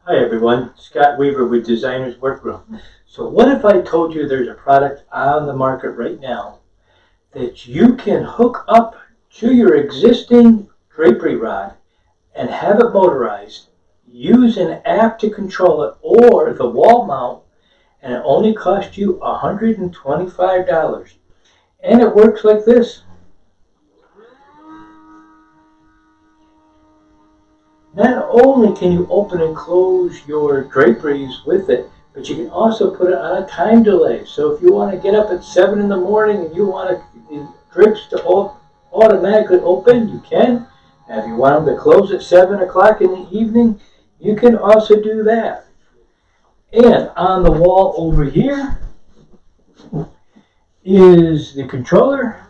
Hi everyone, Scott Weaver with Designer's Workroom. So what if I told you there's a product on the market right now that you can hook up to your existing drapery rod and have it motorized, use an app to control it or the wall mount, and it only costs you $125. And it works like this. Not only can you open and close your draperies with it, but you can also put it on a time delay. So if you want to get up at 7 in the morning and you want the drapes to automatically open, you can. And if you want them to close at 7 o'clock in the evening, you can also do that. And on the wall over here is the controller.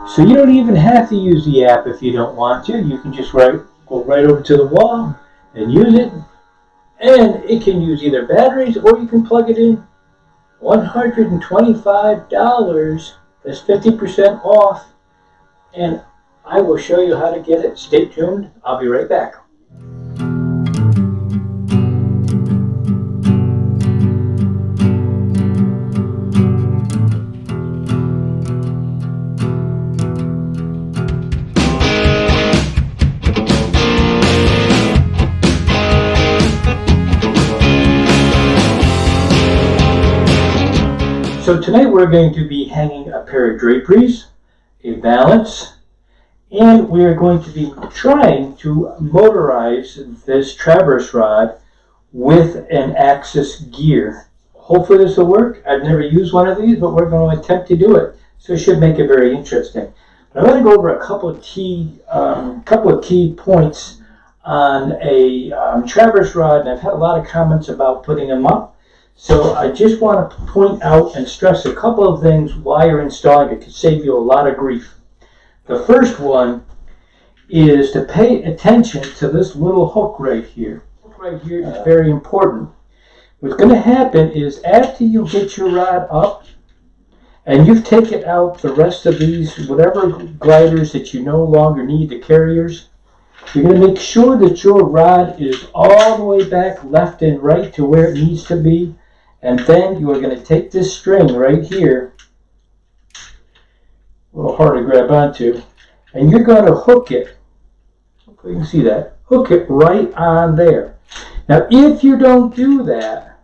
So you don't even have to use the app if you don't want to. You can just go right over to the wall and use it. And it can use either batteries or you can plug it in. $125. That's 50% off. And I will show you how to get it. Stay tuned. I'll be right back. So tonight we're going to be hanging a pair of draperies, a balance, and we are going to be trying to motorize this traverse rod with an axis gear. Hopefully this will work. I've never used one of these, but we're going to attempt to do it. So it should make it very interesting. But I'm going to go over a couple of key points on a traverse rod, and I've had a lot of comments about putting them up. So I just want to point out and stress a couple of things while you're installing it to save you a lot of grief. The first one is to pay attention to this little hook right here. The hook right here is very important. What's going to happen is after you get your rod up and you've taken out the rest of these, whatever gliders that you no longer need, the carriers, you're going to make sure that your rod is all the way back left and right to where it needs to be. And then you are going to take this string right here, a little hard to grab onto, and you're going to hook it, hopefully you can see that, hook it right on there. Now if you don't do that,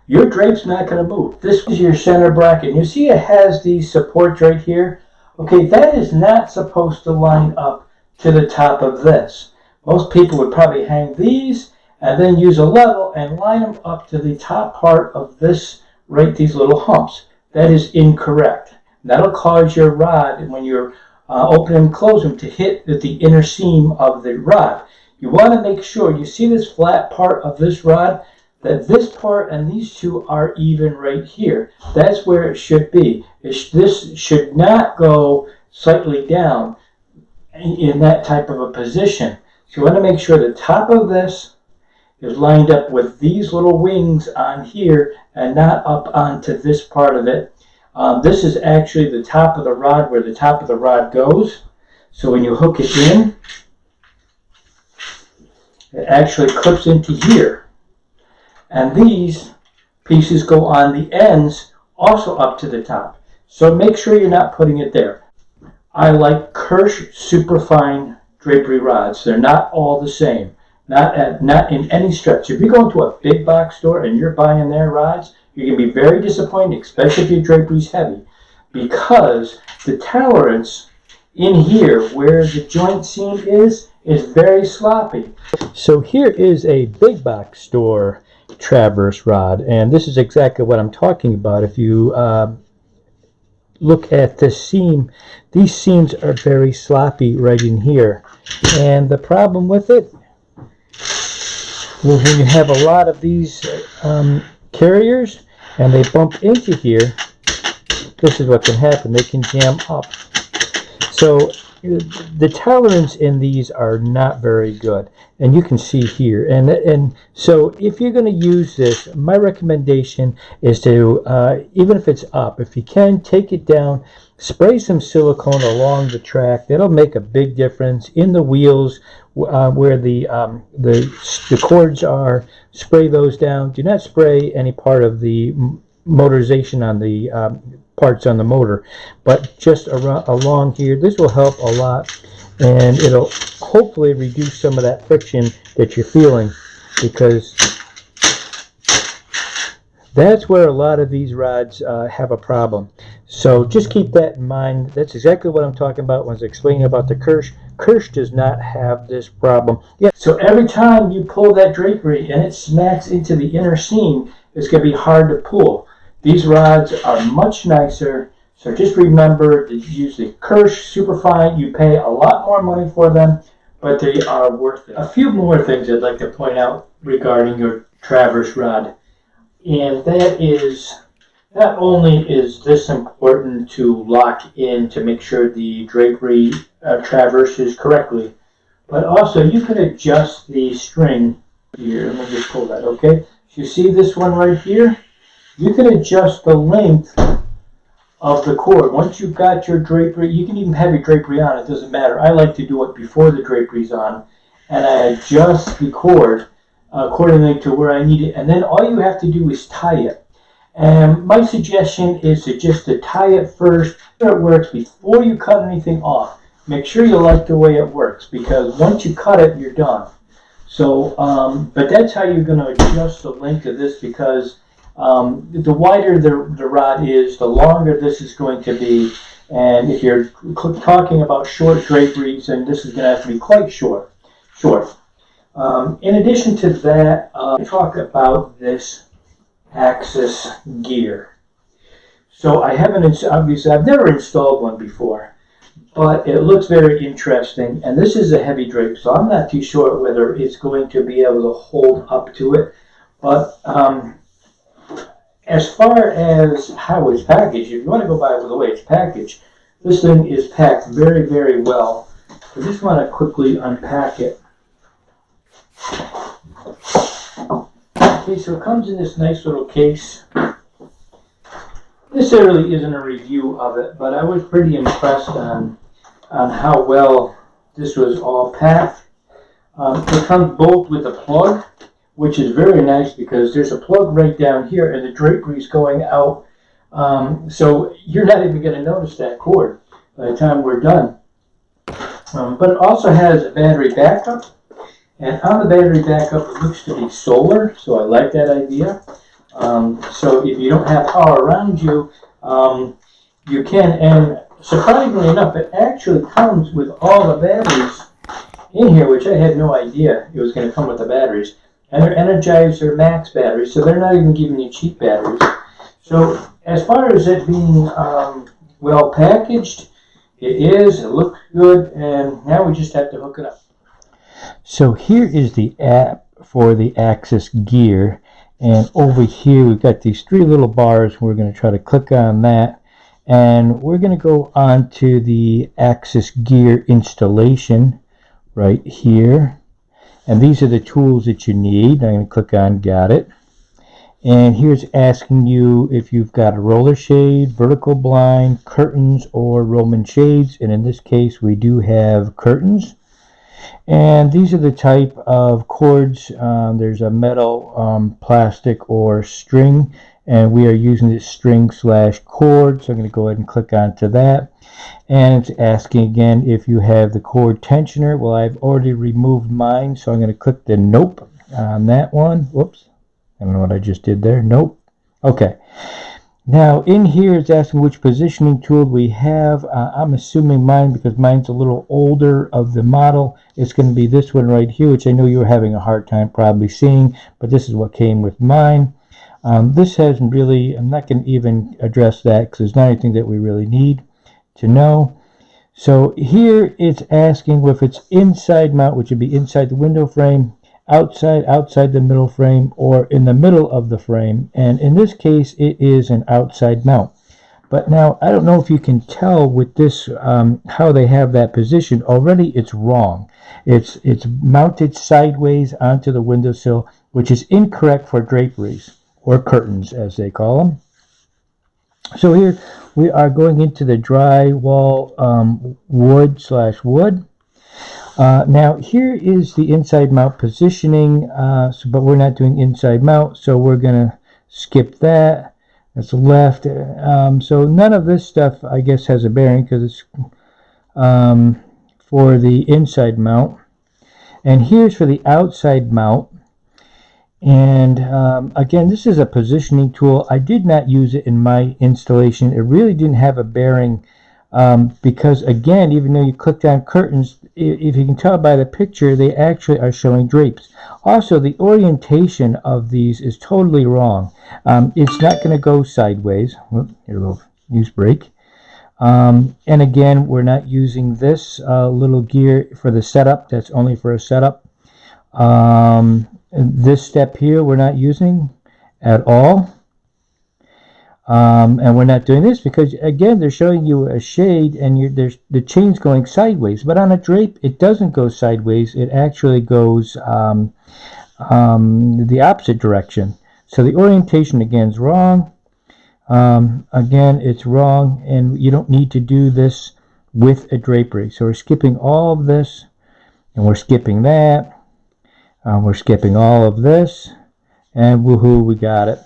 your drape's not going to move. This is your center bracket. You see it has these supports right here? Okay, that is not supposed to line up to the top of this. Most people would probably hang these and then use a level and line them up to the top part of this, right, these little humps. That is incorrect. That'll cause your rod, when you're opening and closing, to hit at the inner seam of the rod. You want to make sure you see this flat part of this rod, that this part and these two are even right here. That's where it should be. This should not go slightly down in that type of a position. So you want to make sure the top of this is lined up with these little wings on here and not up onto this part of it. This is actually the top of the rod, where the top of the rod goes. So when you hook it in, it actually clips into here. And these pieces go on the ends, also up to the top. So make sure you're not putting it there. I like Kirsch Superfine drapery rods. They're not all the same. Not in any stretch. If you go into a big box store and you're buying their rods, you're going to be very disappointed, especially if your drapery's heavy, because the tolerance in here where the joint seam is very sloppy. So here is a big box store traverse rod, and this is exactly what I'm talking about. If you look at the seam, these seams are very sloppy right in here, and the problem with it, well, when you have a lot of these carriers and they bump into here, this is what can happen. They can jam up. So the tolerance in these are not very good, and you can see here. And so if you're going to use this, my recommendation is to even if it's up, if you can, take it down, spray some silicone along the track. That'll make a big difference in the wheels where the cords are. Spray those down. Do not spray any part of the motorization on the parts on the motor, but just along here. This will help a lot, and it'll hopefully reduce some of that friction that you're feeling, because that's where a lot of these rods have a problem. So just keep that in mind. That's exactly what I'm talking about when I was explaining about the Kirsch. Kirsch does not have this problem. Yeah. So every time you pull that drapery and it smacks into the inner seam, it's going to be hard to pull. These rods are much nicer, so just remember to use the Kirsch Superfine. You pay a lot more money for them, but they are worth it. A few more things I'd like to point out regarding your traverse rod, and that is, not only is this important to lock in to make sure the drapery traverses correctly, but also you can adjust the string here. Let me just pull that, okay? So you see this one right here? You can adjust the length of the cord. Once you've got your drapery, you can even have your drapery on, it doesn't matter. I like to do it before the drapery's on, and I adjust the cord accordingly to where I need it, and then all you have to do is tie it. And my suggestion is to tie it first, so it works before you cut anything off. Make sure you like the way it works, because once you cut it, you're done. So, but that's how you're going to adjust the length of this, because the wider the rod is, the longer this is going to be. And if you're talking about short draperies, then this is going to have to be quite short. In addition to that, talk about this axis gear. So I haven't, obviously, I've never installed one before, but it looks very interesting. And this is a heavy drape, so I'm not too sure whether it's going to be able to hold up to it. But as far as how it's packaged, if you want to go by the way it's packaged, this thing is packed very, very well. I just want to quickly unpack it. Okay, so it comes in this nice little case. This really isn't a review of it, but I was pretty impressed on how well this was all packed. It comes both with a plug, which is very nice because there's a plug right down here and the drapery is going out. So you're not even going to notice that cord by the time we're done. But it also has a battery backup. And on the battery backup, it looks to be solar, so I like that idea. So if you don't have power around you, you can, and surprisingly enough, it actually comes with all the batteries in here, which I had no idea it was going to come with the batteries. And they're Energizer Max batteries, so they're not even giving you cheap batteries. So as far as it being well packaged, it is, it looks good, and now we just have to hook it up. So here is the app for the Axis gear, and over here we've got these three little bars. We're going to try to click on that, and we're going to go on to the Axis gear installation right here, and these are the tools that you need. I'm going to click on got it, and here's asking you if you've got a roller shade, vertical blind, curtains, or Roman shades, and in this case we do have curtains. And these are the type of cords. There's a metal, plastic, or string, and we are using this string / cord, so I'm going to go ahead and click onto that. And it's asking again if you have the cord tensioner. Well, I've already removed mine, so I'm going to click the nope on that one. Whoops, I don't know what I just did there. Nope. Okay. Now in here it's asking which positioning tool we have. I'm assuming mine, because mine's a little older of the model. It's going to be this one right here, which I know you're having a hard time probably seeing, but this is what came with mine. This hasn't really, I'm not going to even address that because there's not anything that we really need to know. So here it's asking if it's inside mount, which would be inside the window frame, outside the middle frame, or in the middle of the frame, and in this case it is an outside mount. But now I don't know if you can tell with this how they have that position. Already it's wrong. It's mounted sideways onto the windowsill, which is incorrect for draperies or curtains as they call them. So here we are going into the drywall wood/wood. Now here is the inside mount positioning, but we're not doing inside mount, so we're gonna skip that. That's left. So none of this stuff, I guess, has a bearing because it's for the inside mount. And here's for the outside mount. And again, this is a positioning tool. I did not use it in my installation. It really didn't have a bearing because, again, even though you clicked on curtains, if you can tell by the picture, they actually are showing drapes. Also, the orientation of these is totally wrong. It's not going to go sideways. Whoop, here, a little use brake. And again, we're not using this little gear for the setup. That's only for a setup. This step here we're not using at all. And we're not doing this because, again, they're showing you a shade and the chain's going sideways. But on a drape, it doesn't go sideways. It actually goes the opposite direction. So the orientation, again, is wrong. Again, it's wrong, and you don't need to do this with a drapery. So we're skipping all of this, and we're skipping that. We're skipping all of this, and woohoo, we got it.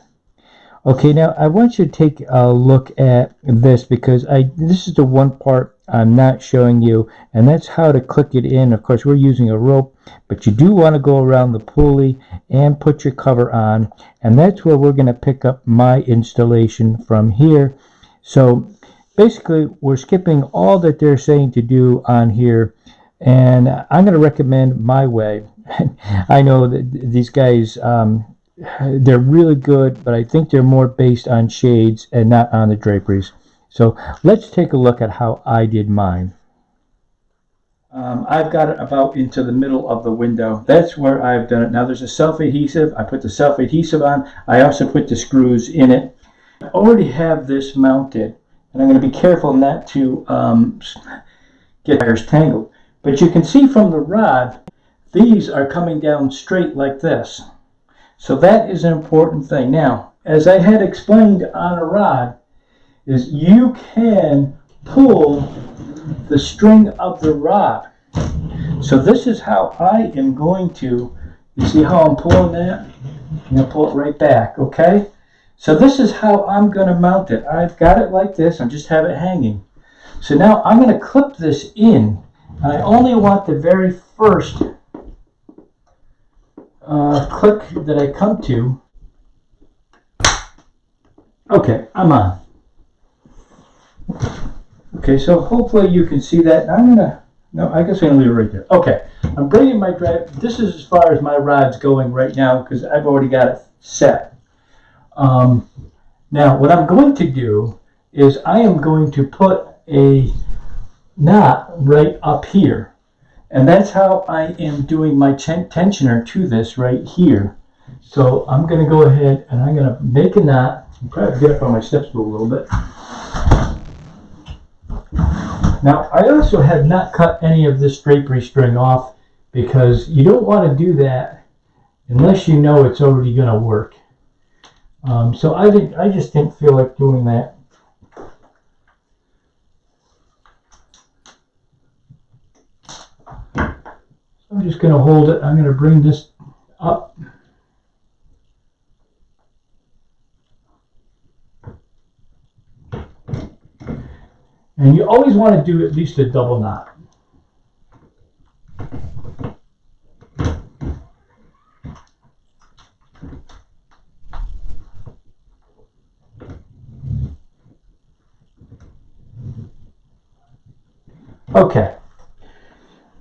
Okay, now I want you to take a look at this because this is the one part I'm not showing you, and that's how to click it in. Of course, we're using a rope, but you do want to go around the pulley and put your cover on, and that's where we're going to pick up my installation from here. So basically, we're skipping all that they're saying to do on here, and I'm going to recommend my way. I know that these guys, they're really good, but I think they're more based on shades and not on the draperies. So let's take a look at how I did mine. I've got it about into the middle of the window. That's where I've done it. Now there's a self-adhesive. I put the self-adhesive on. I also put the screws in it. I already have this mounted, and I'm going to be careful not to get wires tangled. But you can see from the rod, these are coming down straight like this. So that is an important thing. Now, as I had explained on a rod, is you can pull the string of the rod. So this is how I am going to, you see how I'm pulling that? I'm going to pull it right back, okay? So this is how I'm going to mount it. I've got it like this. I just have it hanging. So now I'm going to clip this in. I only want the very first click that I come to. Okay, I'm on. Okay, so hopefully you can see that. I'm gonna, no, I guess I'm gonna leave it right there. Okay, I'm bringing my drive. This is as far as my rod's going right now because I've already got it set. Now, what I'm going to do is I am going to put a knot right up here. And that's how I am doing my tensioner to this right here. So I'm going to go ahead and I'm going to make a knot. I'll probably get up on my step stool a little bit. Now, I also have not cut any of this drapery string off because you don't want to do that unless you know it's already going to work. So I just didn't feel like doing that. I'm just going to hold it. I'm going to bring this up. And you always want to do at least a double knot. Okay.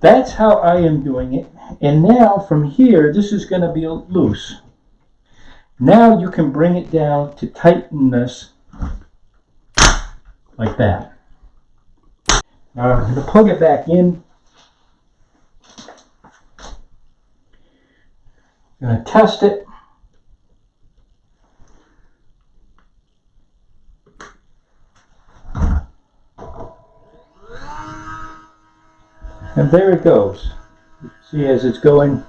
That's how I am doing it. And now from here, this is going to be loose. Now you can bring it down to tighten this like that. Now I'm going to plug it back in. I'm going to test it. And there it goes. See, as it's going.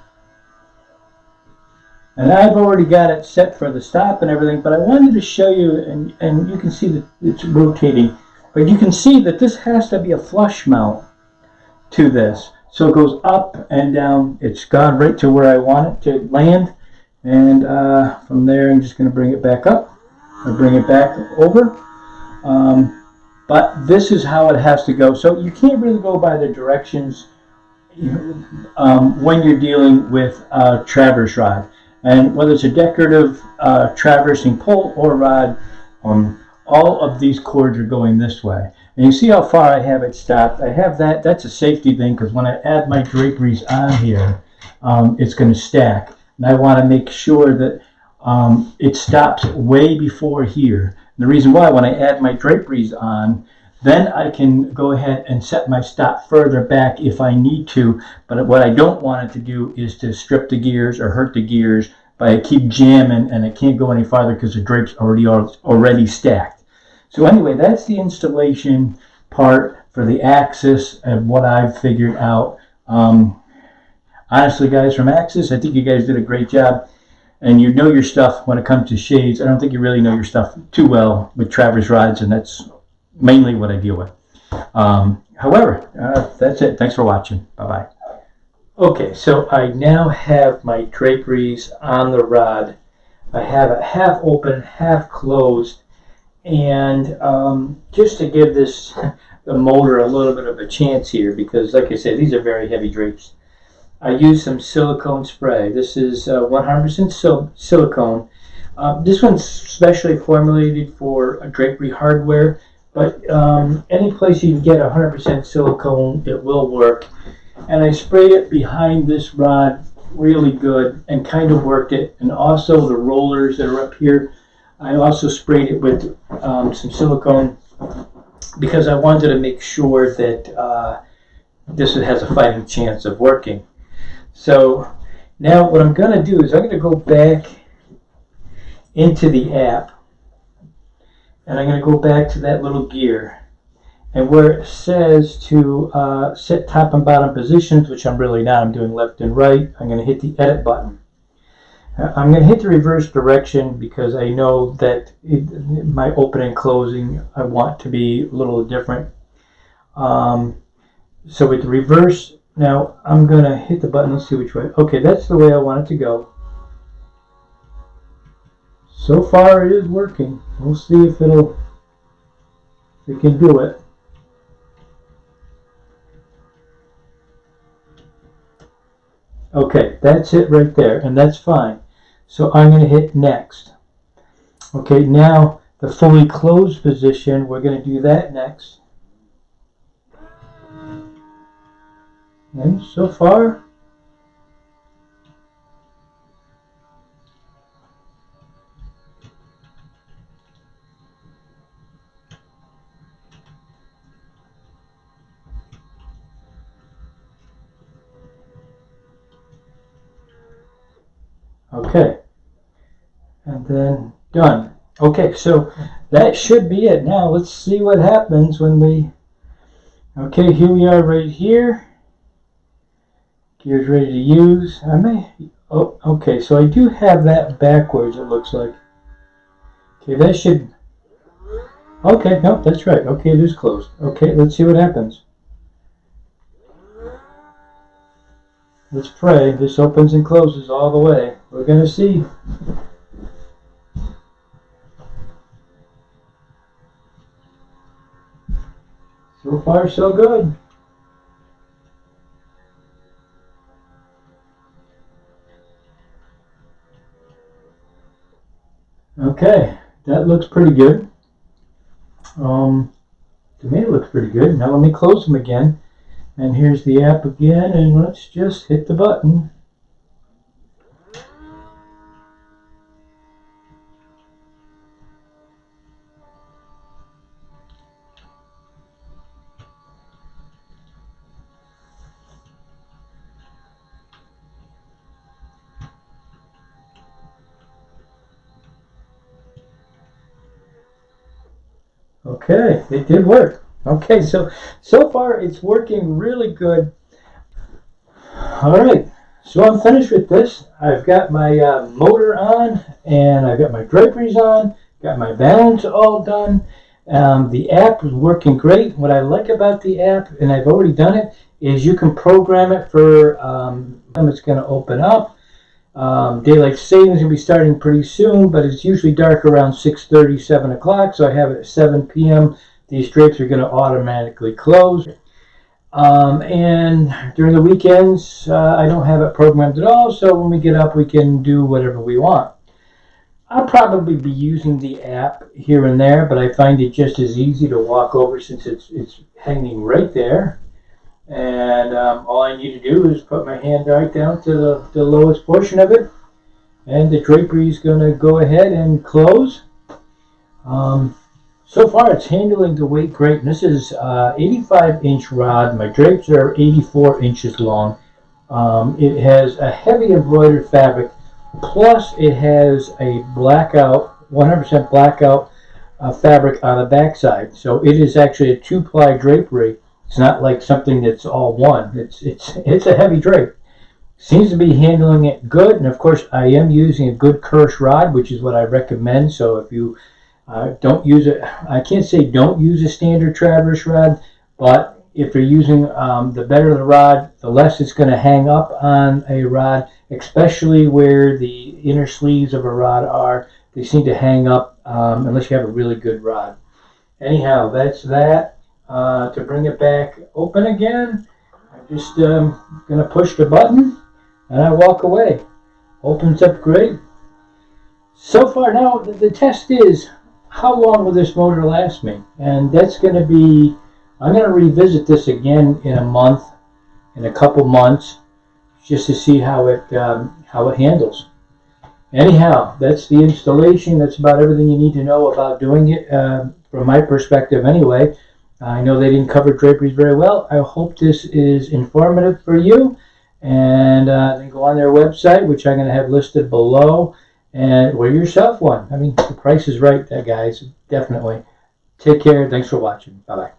And I've already got it set for the stop and everything, but I wanted to show you, and you can see that it's rotating, but you can see that this has to be a flush mount to this. So it goes up and down. It's gone right to where I want it to land. And from there, I'm just going to bring it back up. I'll bring it back over. But this is how it has to go. So you can't really go by the directions when you're dealing with a traverse rod. And whether it's a decorative traversing pole or rod, all of these cords are going this way. And you see how far I have it stopped. I have that. That's a safety thing, because when I add my draperies on here, it's going to stack. And I want to make sure that it stops way before here. And the reason why, when I add my draperies on, then I can go ahead and set my stop further back if I need to. But what I don't want it to do is to strip the gears or hurt the gears by keep jamming, and it can't go any farther because the drape's already stacked. So anyway, that's the installation part for the axis and what I've figured out. Honestly, guys, from Axis, I think you guys did a great job. And you know your stuff when it comes to shades. I don't think you really know your stuff too well with traverse rods, and that's mainly what I deal with. However, that's it. Thanks for watching. Bye-bye. Okay, so I now have my draperies on the rod. I have it half open, half closed. And just to give this the motor a little bit of a chance here, because like I said, these are very heavy drapes. I use some silicone spray. This is 100% silicone. This one's specially formulated for drapery hardware, but any place you can get 100% silicone, it will work. And I sprayed it behind this rod really good and kind of worked it. And also the rollers that are up here, I also sprayed it with some silicone because I wanted to make sure that this has a fighting chance of working. So now what I'm going to do is I'm going to go back into the app, and I'm going to go back to that little gear, and where it says to set top and bottom positions, which I'm really not, I'm doing left and right, I'm going to hit the edit button. I'm going to hit the reverse direction because I know that my open and closing I want to be a little different. So with the reverse, now I'm going to hit the button. Let's see which way. Okay, that's the way I want it to go. So far it is working. We'll see if it can do it. Okay, that's it right there, and that's fine. So I'm going to hit next. Okay, now the fully closed position, we're going to do that next. And so far, okay, and then done. Okay, so that should be it. Now let's see what happens when we, okay, here we are right here. Gear's ready to use. I may, oh, okay, so I do have that backwards, it looks like. Okay, that should, okay, no, that's right. Okay, it is closed. Okay, let's see what happens. Let's pray this opens and closes all the way. We're going to see. So far, so good. Okay, that looks pretty good. To me it looks pretty good. Now let me close them again. And here's the app again, and let's just hit the button. Okay, it did work. Okay, so far it's working really good. Alright, so I'm finished with this. I've got my motor on, and I've got my draperies on, got my balance all done. The app is working great. What I like about the app, and I've already done it, is you can program it for when it's going to open up. Daylight savings will be starting pretty soon, but it's usually dark around 6:30, 7 o'clock, so I have it at 7 p.m. These drapes are going to automatically close. And during the weekends, I don't have it programmed at all, so when we get up, we can do whatever we want. I'll probably be using the app here and there, but I find it just as easy to walk over since it's hanging right there. And all I need to do is put my hand right down to the lowest portion of it, and the drapery is going to go ahead and close. So far, it's handling the weight great. And this is 85-inch rod. My drapes are 84 inches long. It has a heavy embroidered fabric, plus it has a blackout, 100% blackout fabric on the backside. So it is actually a 2-ply drapery. It's not like something that's all one. It's a heavy drape. Seems to be handling it good, and of course I am using a good Kirsch rod, which is what I recommend. So if you don't use it, I can't say don't use a standard traverse rod, but if you're using the better the rod, the less it's going to hang up on a rod, especially where the inner sleeves of a rod are. They seem to hang up unless you have a really good rod. Anyhow, that's that. To bring it back open again, I'm just going to push the button and I walk away. Opens up great. So far now, the test is, how long will this motor last me? And that's going to be, I'm going to revisit this again in a month, in a couple months, just to see how it handles. Anyhow, that's the installation. That's about everything you need to know about doing it from my perspective anyway. I know they didn't cover draperies very well. I hope this is informative for you. And then go on their website, which I'm going to have listed below, and order yourself one. I mean, the price is right, guys. Definitely. Take care. Thanks for watching. Bye-bye.